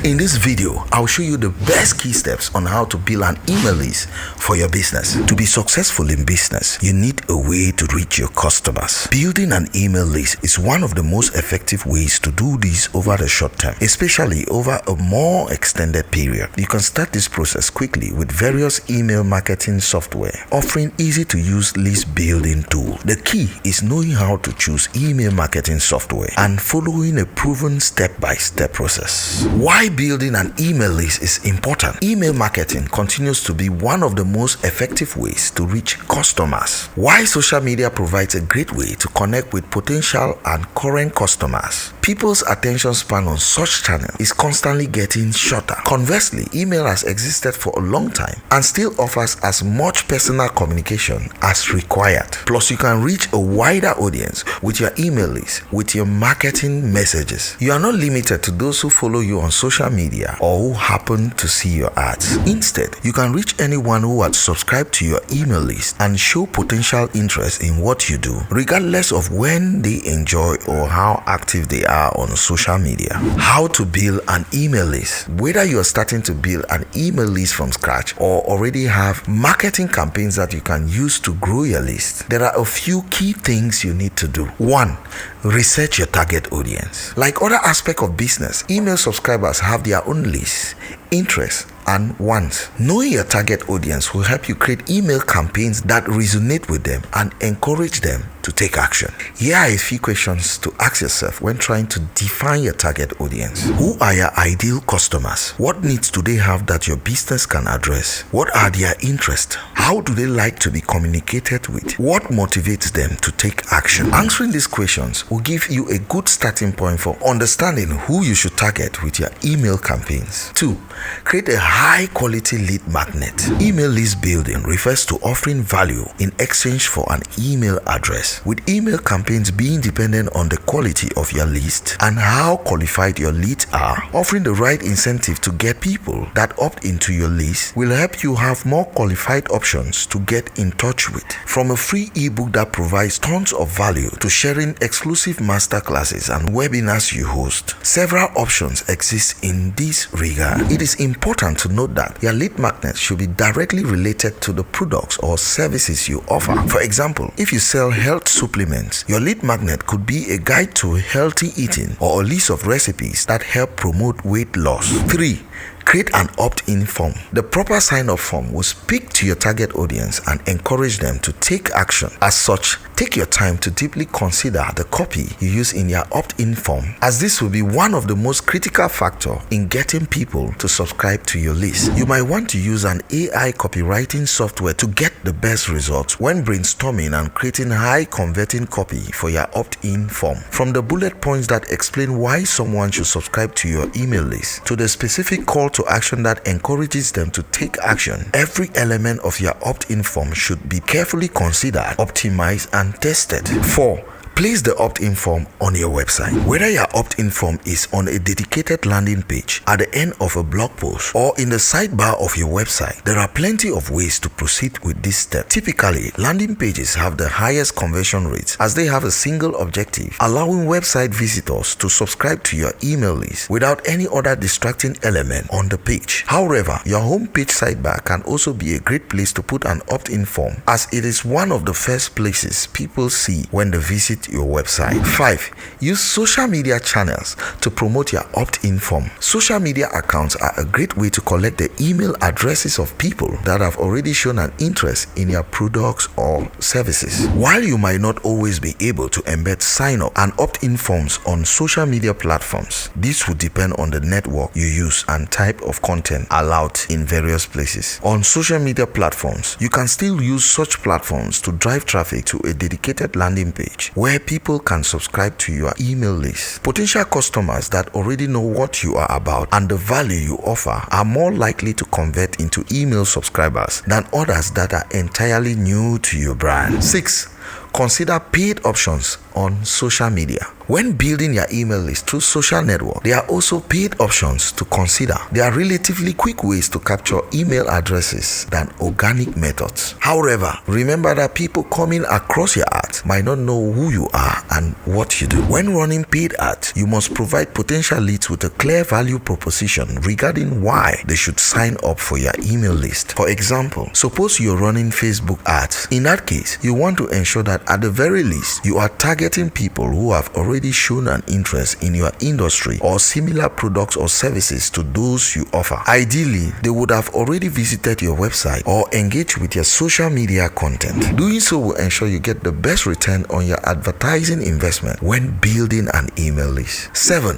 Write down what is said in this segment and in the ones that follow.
In this video, I'll show you the best key steps on how to build an email list for your business. To be successful in business, you need a way to reach your customers. Building an email list is one of the most effective ways to do this over the short term, especially over a more extended period. You can start this process quickly with various email marketing software offering easy to use list building tools. The key is knowing how to choose email marketing software and following a proven step-by-step process. Why building an email list is important? Email marketing continues to be one of the most effective ways to reach customers. Why social media provides a great way to connect with potential and current customers. People's attention span on such channel is constantly getting shorter. Conversely, email has existed for a long time and still offers as much personal communication as required. Plus, you can reach a wider audience with your email list with your marketing messages. You are not limited to those who follow you on social media or who happen to see your ads. Instead, you can reach anyone who has subscribed to your email list and show potential interest in what you do, regardless of when they enjoy or how active they are on social media. How to build an email list. Whether you are starting to build an email list from scratch or already have marketing campaigns that you can use to grow your list, there are a few key things you need to do. 1. Research your target audience. Like other aspects of business, email subscribers have their own lists, interests, and wants. Knowing your target audience will help you create email campaigns that resonate with them and encourage them to take action. Here are a few questions to ask yourself when trying to define your target audience. Who are your ideal customers? What needs do they have that your business can address? What are their interests? How do they like to be communicated with? What motivates them to take action? Answering these questions will give you a good starting point for understanding who you should target with your email campaigns. 2. Create a high-quality lead magnet. Email list building refers to offering value in exchange for an email address. With email campaigns being dependent on the quality of your list and how qualified your leads are, offering the right incentive to get people that opt into your list will help you have more qualified options to get in touch with. From a free ebook that provides tons of value to sharing exclusive masterclasses and webinars you host, several options exist in this regard. It is important to note that your lead magnet should be directly related to the products or services you offer. For example, if you sell health supplements, your lead magnet could be a guide to healthy eating or a list of recipes that help promote weight loss. 3. Create an opt-in form. The proper sign-up form will speak to your target audience and encourage them to take action. As such, take your time to deeply consider the copy you use in your opt-in form, as this will be one of the most critical factors in getting people to subscribe to your list. You might want to use an AI copywriting software to get the best results when brainstorming and creating high-converting copy for your opt-in form. From the bullet points that explain why someone should subscribe to your email list to the specific call to action that encourages them to take action, every element of your opt-in form should be carefully considered, optimized, and tested. 4. Place the opt-in form on your website. Whether your opt-in form is on a dedicated landing page, at the end of a blog post, or in the sidebar of your website, there are plenty of ways to proceed with this step. Typically, landing pages have the highest conversion rates as they have a single objective, allowing website visitors to subscribe to your email list without any other distracting element on the page. However, your homepage sidebar can also be a great place to put an opt-in form, as it is one of the first places people see when they visit your website. 5. Use social media channels to promote your opt-in form. Social media accounts are a great way to collect the email addresses of people that have already shown an interest in your products or services. While you might not always be able to embed sign-up and opt-in forms on social media platforms, this would depend on the network you use and type of content allowed in various places. On social media platforms, you can still use such platforms to drive traffic to a dedicated landing page where people can subscribe to your email list. Potential customers that already know what you are about and the value you offer are more likely to convert into email subscribers than others that are entirely new to your brand. 6. Consider paid options on social media. When building your email list through social network, there are also paid options to consider. There are relatively quick ways to capture email addresses than organic methods. However, remember that people coming across your ads might not know who you are and what you do. When running paid ads, you must provide potential leads with a clear value proposition regarding why they should sign up for your email list. For example, suppose you're running Facebook ads. In that case, you want to ensure that at the very least, you are targeting people who have already shown an interest in your industry or similar products or services to those you offer. Ideally, they would have already visited your website or engaged with your social media content. Doing so will ensure you get the best return on your advertising investment when building an email list. 7.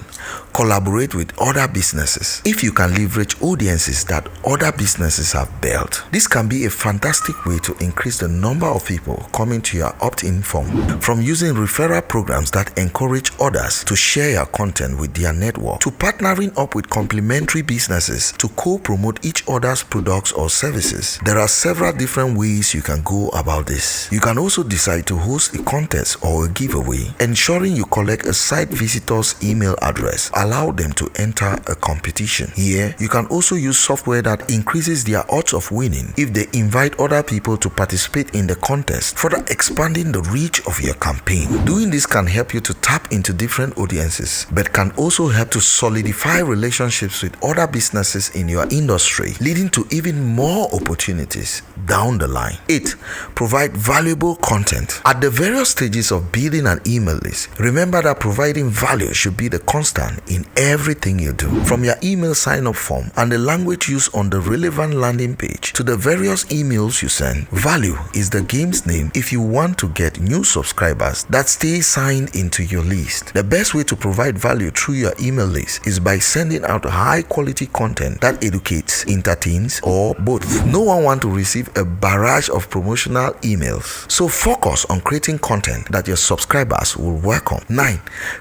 Collaborate with other businesses. If you can leverage audiences that other businesses have built, this can be a fantastic way to increase the number of people coming to your opt-in form. From using referral programs that encourage others to share your content with their network, to partnering up with complementary businesses to co-promote each other's products or services, there are several different ways you can go about this. You can also decide to host a contest or a giveaway, ensuring you collect a site visitor's email address. Allow them to enter a competition. Here, you can also use software that increases their odds of winning if they invite other people to participate in the contest, further expanding the reach of your campaign. Doing this can help you to tap into different audiences, but can also help to solidify relationships with other businesses in your industry, leading to even more opportunities down the line. 8. Provide valuable content. At the various stages of building an email list, remember that providing value should be the constant in everything you do. From your email sign-up form and the language used on the relevant landing page to the various emails you send, value is the game's name if you want to get new subscribers that stay signed into your list. The best way to provide value through your email list is by sending out high-quality content that educates, entertains, or both. No one wants to receive a barrage of promotional emails, so focus on creating content that your subscribers will welcome. 9.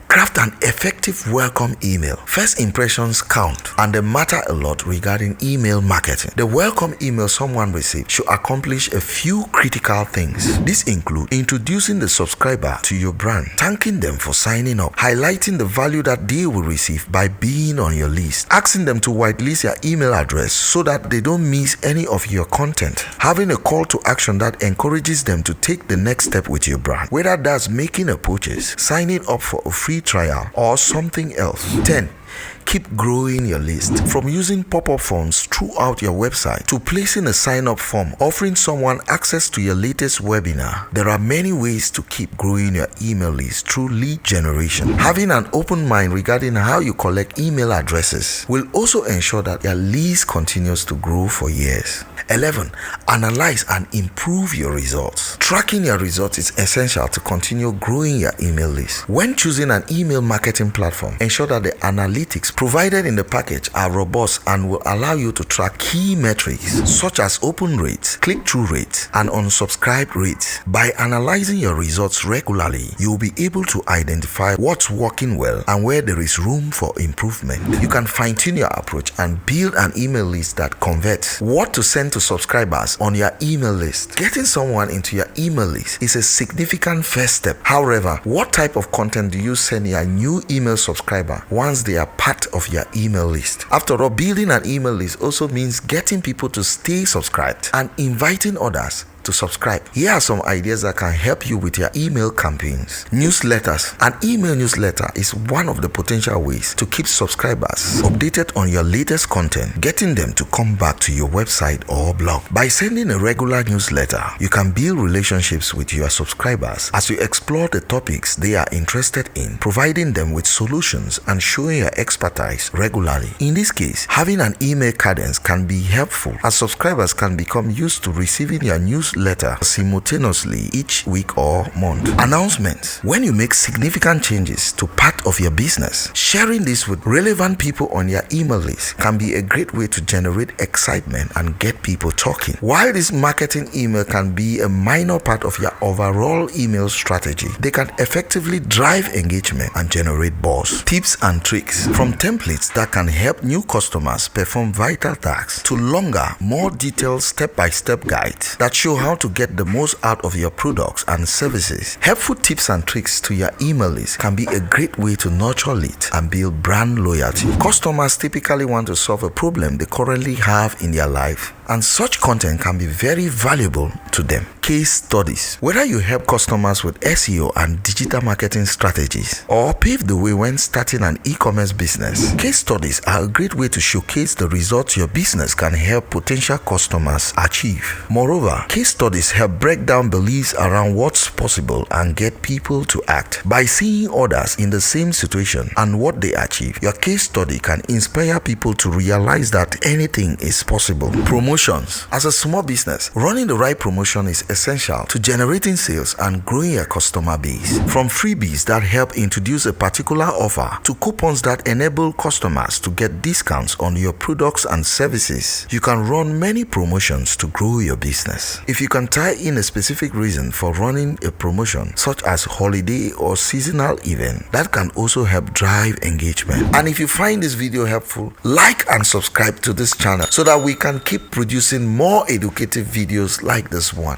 Craft an effective welcome email. First impressions count, and they matter a lot regarding email marketing. The welcome email someone receives should accomplish a few critical things. These include introducing the subscriber to your brand, thanking them for signing up, highlighting the value that they will receive by being on your list, asking them to whitelist your email address so that they don't miss any of your content, having a call to action that encourages them to take the next step with your brand, whether that's making a purchase, signing up for a free trial, or something else. 10. Keep growing your list. From using pop-up forms throughout your website to placing a sign-up form, offering someone access to your latest webinar, there are many ways to keep growing your email list through lead generation. Having an open mind regarding how you collect email addresses will also ensure that your list continues to grow for years. 11. Analyze and improve your results. Tracking your results is essential to continue growing your email list. When choosing an email marketing platform, ensure that the analytics provided in the package are robust and will allow you to track key metrics such as open rates, click-through rates, and unsubscribe rates. By analyzing your results regularly, you will be able to identify what's working well and where there is room for improvement. You can fine-tune your approach and build an email list that converts. What to send to subscribers on your email list. Getting someone into your email list is a significant first step. However, what type of content do you send your new email subscriber once they are part of your email list? After all, building an email list also means getting people to stay subscribed and inviting others to subscribe. Here are some ideas that can help you with your email campaigns. Newsletters. An email newsletter is one of the potential ways to keep subscribers updated on your latest content, getting them to come back to your website or blog. By sending a regular newsletter, you can build relationships with your subscribers as you explore the topics they are interested in, providing them with solutions and showing your expertise regularly. In this case, having an email cadence can be helpful as subscribers can become used to receiving your newsletter simultaneously each week or month. Announcements. When you make significant changes to part of your business, sharing this with relevant people on your email list can be a great way to generate excitement and get people talking. While this marketing email can be a minor part of your overall email strategy, they can effectively drive engagement and generate buzz. Tips and tricks. From templates that can help new customers perform vital tasks to longer, more detailed step-by-step guides that show how how to get the most out of your products and services. Helpful tips and tricks to your email list can be a great way to nurture leads and build brand loyalty. Customers typically want to solve a problem they currently have in their life, and such content can be very valuable to them. Case studies. Whether you help customers with SEO and digital marketing strategies or pave the way when starting an e-commerce business, case studies are a great way to showcase the results your business can help potential customers achieve. Moreover, case studies help break down beliefs around what's possible and get people to act. By seeing others in the same situation and what they achieve, your case study can inspire people to realize that anything is possible. Promotions. As a small business, running the right promotion is essential to generating sales and growing your customer base. From freebies that help introduce a particular offer to coupons that enable customers to get discounts on your products and services, you can run many promotions to grow your business. If you can tie in a specific reason for running a promotion, such as holiday or seasonal event, that can also help drive engagement. And if you find this video helpful, like and subscribe to this channel so that we can keep producing more educative videos like this one.